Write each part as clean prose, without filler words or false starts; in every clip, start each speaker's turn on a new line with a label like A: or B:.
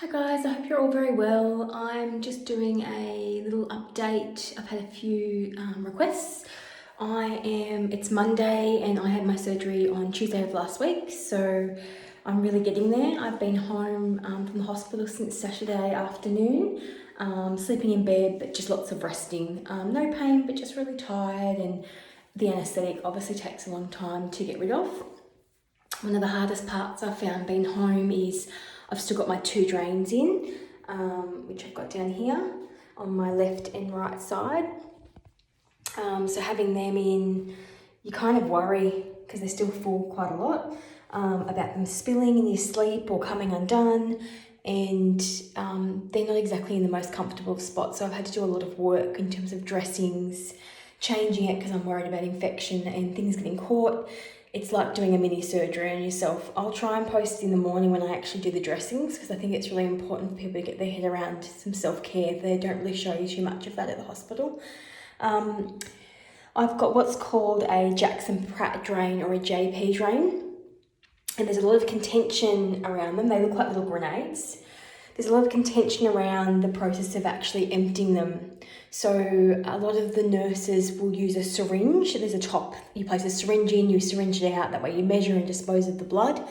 A: Hi guys, I hope you're all very well. I'm just doing a little update. I've had a few requests. It's Monday and I had my surgery on Tuesday of last week, so I'm really getting there. I've been home from the hospital since Saturday afternoon, sleeping in bed, but just lots of resting. No pain, but just really tired, and the anaesthetic obviously takes a long time to get rid of. One of the hardest parts I've found being home is I've still got my two drains in, which I've got down here on my left and right side. So having them in, you kind of worry, because they're still full quite a lot, about them spilling in your sleep or coming undone. And they're not exactly in the most comfortable spot. So I've had to do a lot of work in terms of dressings, changing it because I'm worried about infection and things getting caught. It's like doing a mini surgery on yourself. I'll try and post in the morning when I actually do the dressings, because I think it's really important for people to get their head around some self-care. They don't really show you too much of that at the hospital. I've got what's called a Jackson Pratt drain, or a JP drain, and there's a lot of contention around them. They look like little grenades. There's a lot of contention around the process of actually emptying them. So a lot of the nurses will use a syringe. There's a top, you place a syringe in, you syringe it out, that way you measure and dispose of the blood.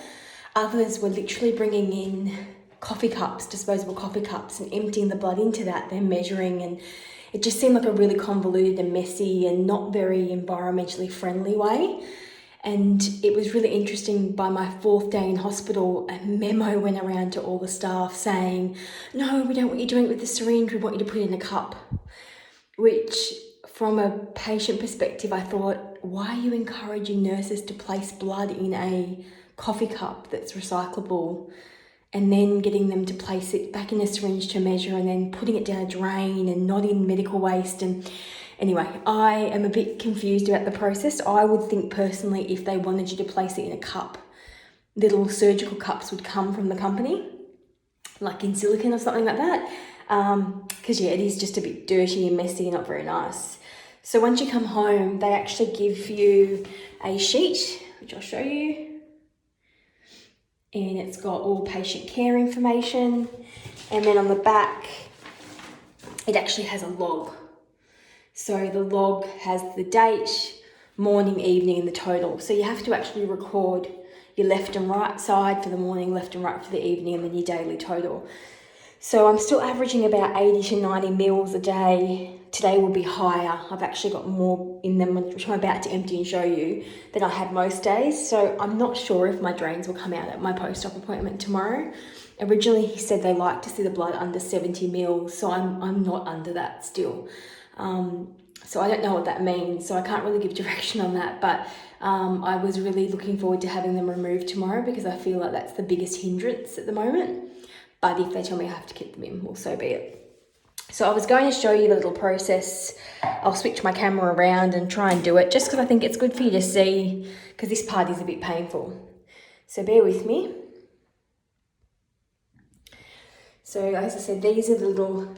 A: Others were literally bringing in coffee cups, disposable coffee cups, and emptying the blood into that, then measuring, and it just seemed like a really convoluted and messy and not very environmentally friendly way. And it was really interesting, by my 4th day in hospital, a memo went around to all the staff saying, no, we don't want you doing it with the syringe, we want you to put it in a cup. Which, from a patient perspective, I thought, why are you encouraging nurses to place blood in a coffee cup that's recyclable, and then getting them to place it back in a syringe to measure, and then putting it down a drain and not in medical waste? And anyway, I am a bit confused about the process. I would think personally, if they wanted you to place it in a cup, little surgical cups would come from the company, like in silicone or something like that. Because it is just a bit dirty and messy and not very nice. So once you come home, they actually give you a sheet, which I'll show you. And it's got all patient care information. And then on the back, it actually has a log. So the log has the date, morning, evening, and the total. So you have to actually record your left and right side for the morning, left and right for the evening, and then your daily total. So I'm still averaging about 80 to 90 mils a day. Today will be higher. I've actually got more in them, which I'm about to empty and show you, than I had most days. So I'm not sure if my drains will come out at my post-op appointment tomorrow. Originally, he said they like to see the blood under 70 mils, so I'm not under that still. So I don't know what that means, so I can't really give direction on that, but I was really looking forward to having them removed tomorrow, because I feel like that's the biggest hindrance at the moment. But if they tell me I have to keep them in, well, so be it. So I was going to show you the little process. I'll switch my camera around and try and do it, just because I think it's good for you to see, because this part is a bit painful. So bear with me. So as I said, these are the little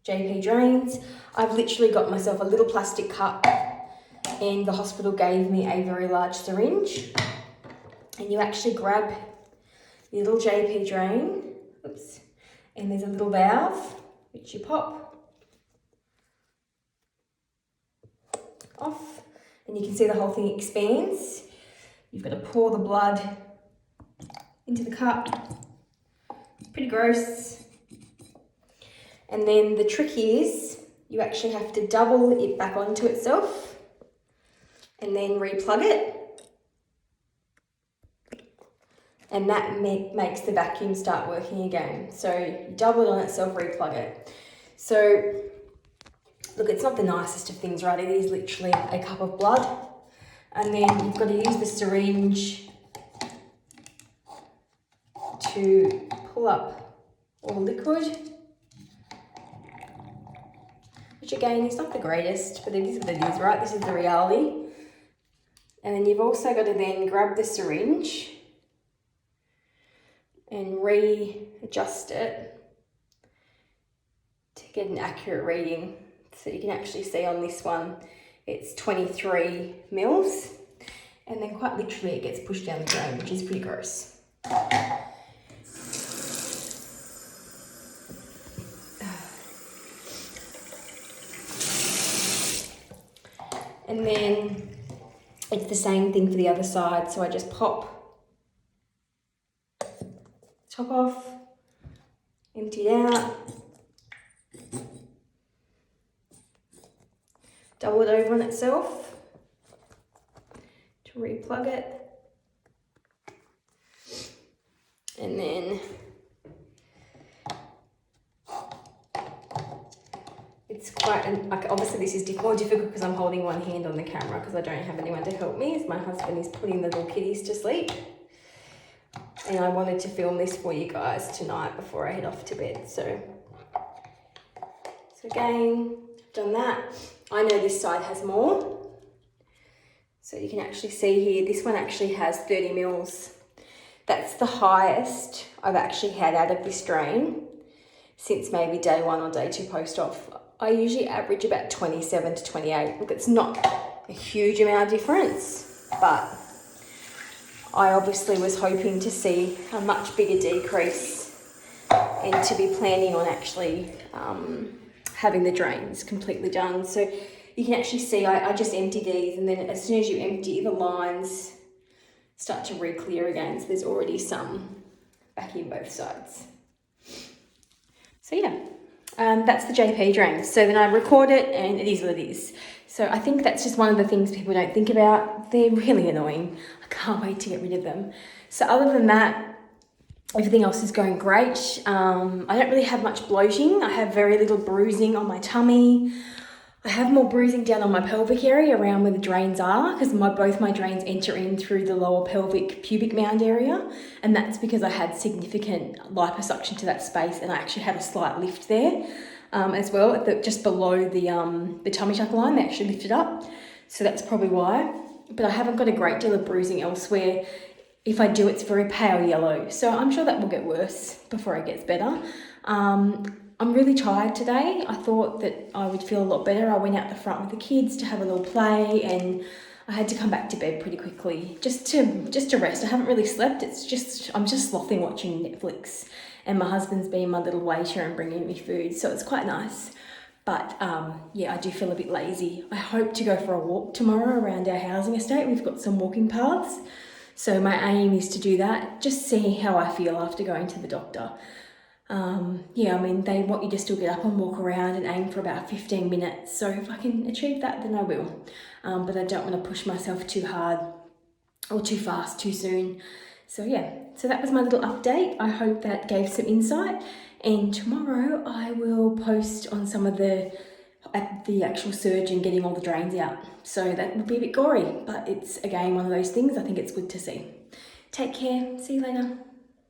A: JP drains. I've literally got myself a little plastic cup, and the hospital gave me a very large syringe. And you actually grab the little JP drain, oops, and there's a little valve which you pop off, and you can see the whole thing expands. You've got to pour the blood into the cup. Pretty gross. And then the trick is you actually have to double it back onto itself and then replug it. And that makes the vacuum start working again. So you double it on itself, replug it. So look, it's not the nicest of things, right? It is literally a cup of blood. And then you've got to use the syringe to pull up all the liquid, which again is not the greatest, but it is what it is, right? This is the reality. And then you've also got to then grab the syringe and readjust it to get an accurate reading. So you can actually see on this one, it's 23 mils. And then quite literally it gets pushed down the drain, which is pretty gross. And then it's the same thing for the other side. So I just pop top off, empty it out, double it over on itself to re-plug it. And then it's quite, like, obviously this is more difficult because I'm holding one hand on the camera because I don't have anyone to help me, as my husband is putting the little kitties to sleep. And I wanted to film this for you guys tonight before I head off to bed. So again, I've done that. I know this side has more. So you can actually see here, this one actually has 30 mils. That's the highest I've actually had out of this drain since maybe day 1 or day 2 post-op. I usually average about 27 to 28. Look, it's not a huge amount of difference, but I obviously was hoping to see a much bigger decrease and to be planning on actually having the drains completely done. So you can actually see I just empty these, and then as soon as you empty, the lines start to re-clear again. So there's already some back in both sides. So yeah, that's the JP drain. So then I record it and it is what it is. So I think that's just one of the things people don't think about. They're really annoying. I can't wait to get rid of them. So other than that, everything else is going great. I don't really have much bloating. I have very little bruising on my tummy. I have more bruising down on my pelvic area around where the drains are, because both my drains enter in through the lower pelvic pubic mound area, and that's because I had significant liposuction to that space, and I actually had a slight lift there as well, just below the tummy tuck line. They actually lifted up, so that's probably why. But I haven't got a great deal of bruising elsewhere. If I do, it's very pale yellow, so I'm sure that will get worse before it gets better. I'm really tired today. I thought that I would feel a lot better. I went out the front with the kids to have a little play, and I had to come back to bed pretty quickly just to rest. I haven't really slept. I'm just slothing watching Netflix, and my husband's being my little waiter and bringing me food, so it's quite nice. But yeah, I do feel a bit lazy. I hope to go for a walk tomorrow around our housing estate. We've got some walking paths, so my aim is to do that. Just see how I feel after going to the doctor. Yeah, I mean, they want you to still get up and walk around and aim for about 15 minutes. So if I can achieve that, then I will. But I don't want to push myself too hard or too fast, too soon. So yeah, so that was my little update. I hope that gave some insight. And tomorrow I will post on some of the actual surgeon getting all the drains out. So that would be a bit gory, but it's, again, one of those things I think it's good to see. Take care. See you later.